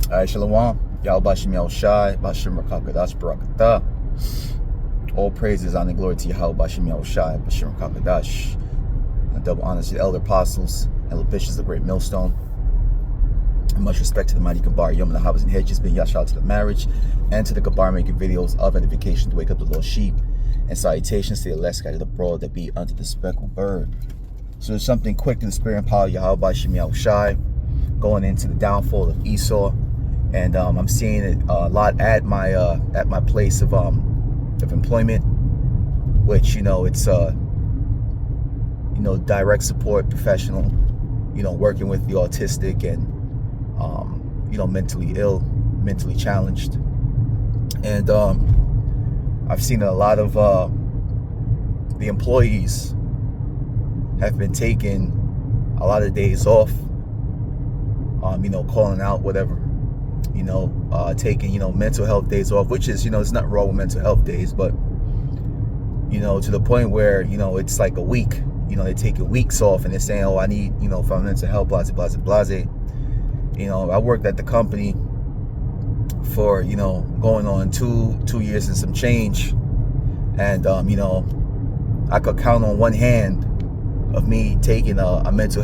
Alright, Shalom. Yahweh Bashim Yahushai, Bashim Rakakadash Barakatah. All praises, honor, and glory to Yahweh Bashim Yahushai, Bashim Rakakadash. And double honor to the elder apostles and the bishops of the great millstone. And much respect to the mighty Gabar, Yom and the Habas and Hedges, being Yashal to the marriage, and to the Gabar making videos of edification to wake up the lost sheep. And salutations to the elect scattered abroad that be unto the speckled bird. So there's something quick in the spirit and power of Yahweh Bashim Yahushai, going into the downfall of Esau. And I'm seeing it a lot at my place of employment, which it's direct support professional, working with the autistic and mentally ill, mentally challenged, and I've seen a lot of the employees have been taking a lot of days off, calling out whatever. Taking, mental health days off, which is, it's not wrong with mental health days, but, to the point where, it's like a week, they're taking weeks off and they're saying, oh, I need, for mental health, blase, blase, blase. I worked at the company for, going on two years and some change. And, I could count on one hand of me taking a mental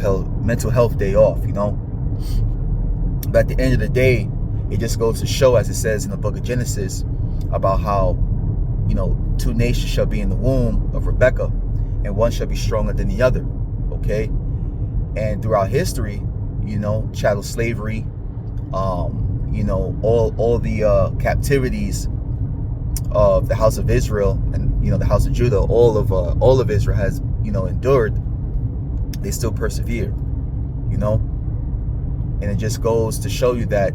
health day off, But at the end of the day, it just goes to show, as it says in the book of Genesis, about how, two nations shall be in the womb of Rebekah, and one shall be stronger than the other, okay? And throughout history, chattel slavery, all the captivities of the house of Israel and, the house of Judah, all of Israel has, endured, they still persevered, And it just goes to show you that,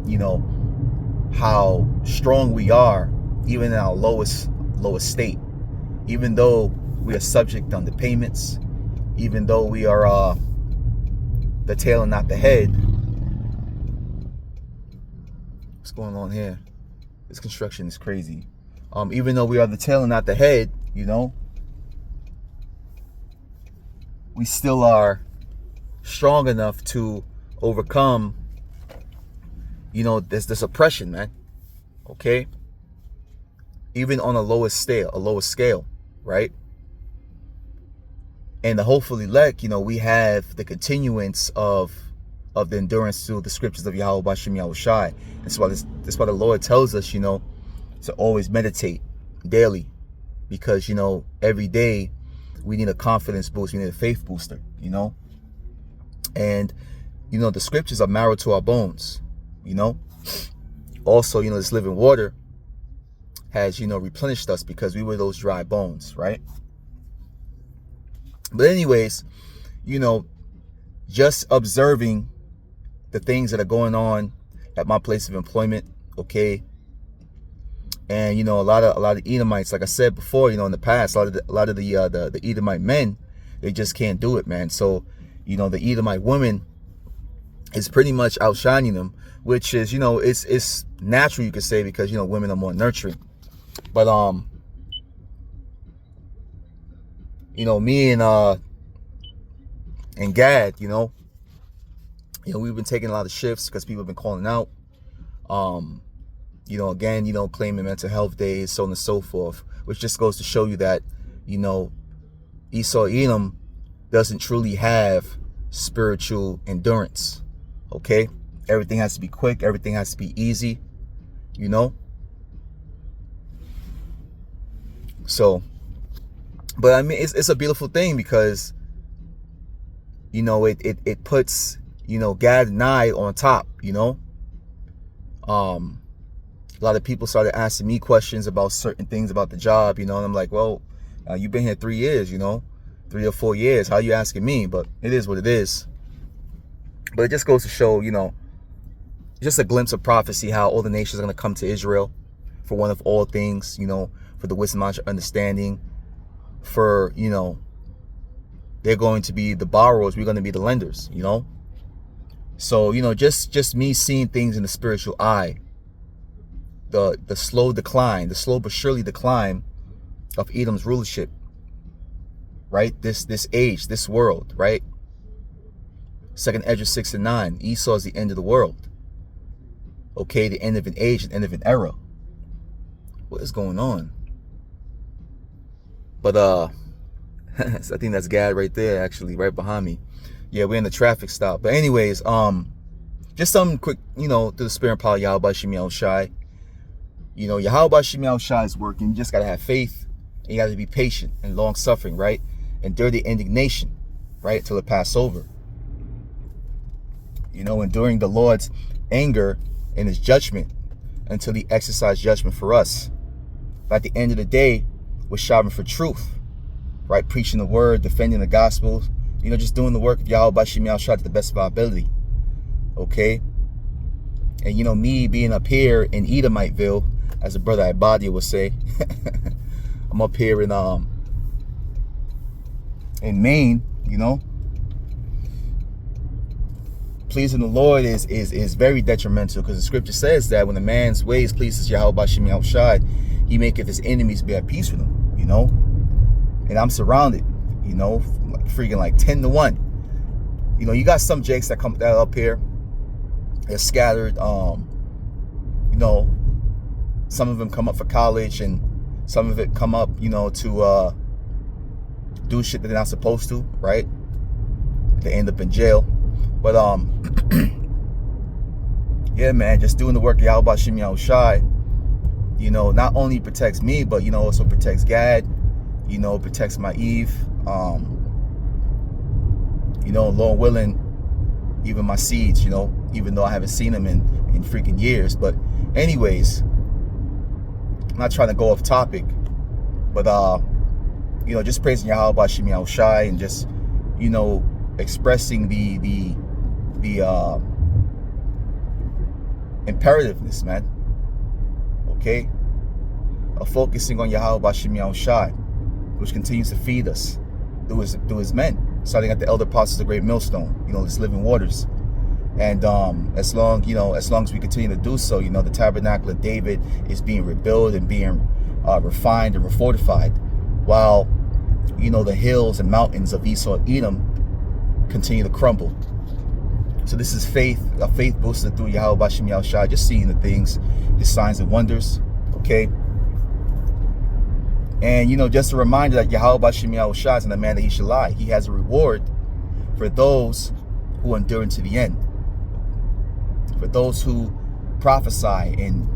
how strong we are, even in our lowest state, even though we are subject under payments, even though we are the tail and not the head. What's going on here? This construction is crazy. Even though we are the tail and not the head, we still are strong enough to overcome this oppression, man. Okay, even on a lower scale, right? And the hopefully elect, we have the continuance of the endurance through the scriptures of Yahweh Bashim Yahushai. And so that's why the Lord tells us, to always meditate daily, because every day we need a confidence boost, we need a faith booster, and the scriptures are marrow to our bones. Also, this living water has, replenished us, because we were those dry bones, right? But anyways, just observing the things that are going on at my place of employment, okay? And, a lot of Edomites, like I said before, in the past, a lot of the Edomite men, they just can't do it, man. So, the Edomite women is pretty much outshining them, which is, it's natural, you could say, because, women are more nurturing. But, me and Gad, we've been taking a lot of shifts because people have been calling out, again, claiming mental health days, so on and so forth, which just goes to show you that, Esau Edom doesn't truly have spiritual endurance. Okay, everything has to be quick, everything has to be easy, So, but I mean, it's a beautiful thing, because it puts Gad and I on top. A lot of people started asking me questions about certain things about the job, and I'm like, well, you've been here 3 years, 3 or 4 years, how are you asking me? But it is what it is. But it just goes to show, just a glimpse of prophecy, how all the nations are going to come to Israel for one of all things, for the wisdom, knowledge, understanding, for, they're going to be the borrowers, we're going to be the lenders, So, just me seeing things in the spiritual eye, the slow decline, the slow but surely decline of Edom's rulership, right? This age, this world, right? 2nd Ezra 6 and 9, Esau is the end of the world. Okay, the end of an age and end of an era. What is going on? But I think that's Gad right there, actually, right behind me. Yeah, we're in the traffic stop. But anyways, just something quick, you know, to the spirit and power of Yahweh Shem Shai. You know, Yahweh Shem Shai is working. You just gotta have faith, and you gotta be patient and long suffering, right? Endure the indignation, right, till it pass over. You know, enduring the Lord's anger and his judgment until he exercised judgment for us. But at the end of the day, we're striving for truth, right? Preaching the word, defending the gospel, you know, just doing the work of Yahweh Shem Shai to the best of our ability. Okay? And you know, me being up here in Edomiteville, as a brother Ibadia would say, I'm up here in Maine, you know. Pleasing the Lord is very detrimental, because the scripture says that when a man's ways pleases Yahweh Shem Shai, he maketh his enemies be at peace with him, you know. And I'm surrounded, you know, freaking like 10 to 1. You know, you got some jakes that come up here. They're scattered. You know, some of them come up for college, and some of it come up, you know, to do shit that they're not supposed to, right? They end up in jail. But yeah, man, just doing the work of Yahweh Shem Shai, you know, not only protects me, but you know, also protects Gad, you know, protects my Eve, you know, Lord willing, even my seeds, you know, even though I haven't seen them in freaking years. But anyways, I'm not trying to go off topic, but you know, just praising Yahweh Shem Shai, and just, you know, expressing the imperativeness, man, okay, of focusing on Yahweh Shem Shai, which continues to feed us through his men, starting at the elder apostles of the great millstone, you know, this living waters. And as long as we continue to do so, you know, the tabernacle of David is being rebuilt and being refined and refortified, while, you know, the hills and mountains of Esau and Edom continue to crumble. So this is faith, a faith boosted through Yahweh Shem Shai, just seeing the things, his signs and wonders, okay? And, you know, just a reminder that Yahweh Shem Shai is not a man that he should lie. He has a reward for those who endure to the end, for those who prophesy and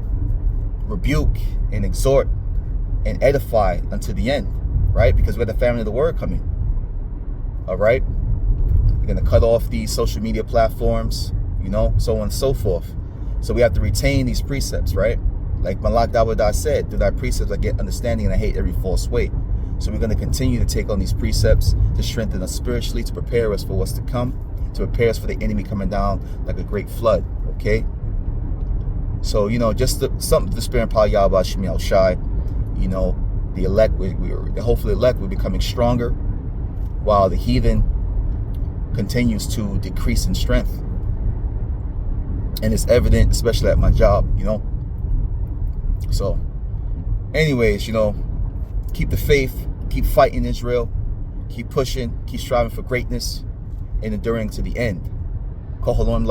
rebuke and exhort and edify unto the end, right? Because we're the family of the word coming, all right? We're going to cut off these social media platforms, you know, so on and so forth. So we have to retain these precepts, right? Like Malak Dawadah said, through thy precepts I get understanding, and I hate every false way. So we're going to continue to take on these precepts to strengthen us spiritually, to prepare us for what's to come, to prepare us for the enemy coming down like a great flood, okay? So, you know, just something to the spirit and power of Yahweh Shem Shai. You know, the elect, the hopefully elect, will be becoming stronger, while the heathen continues to decrease in strength. And it's evident, especially at my job, you know. So anyways, you know, keep the faith, keep fighting Israel, keep pushing, keep striving for greatness, and enduring to the end. Shalom.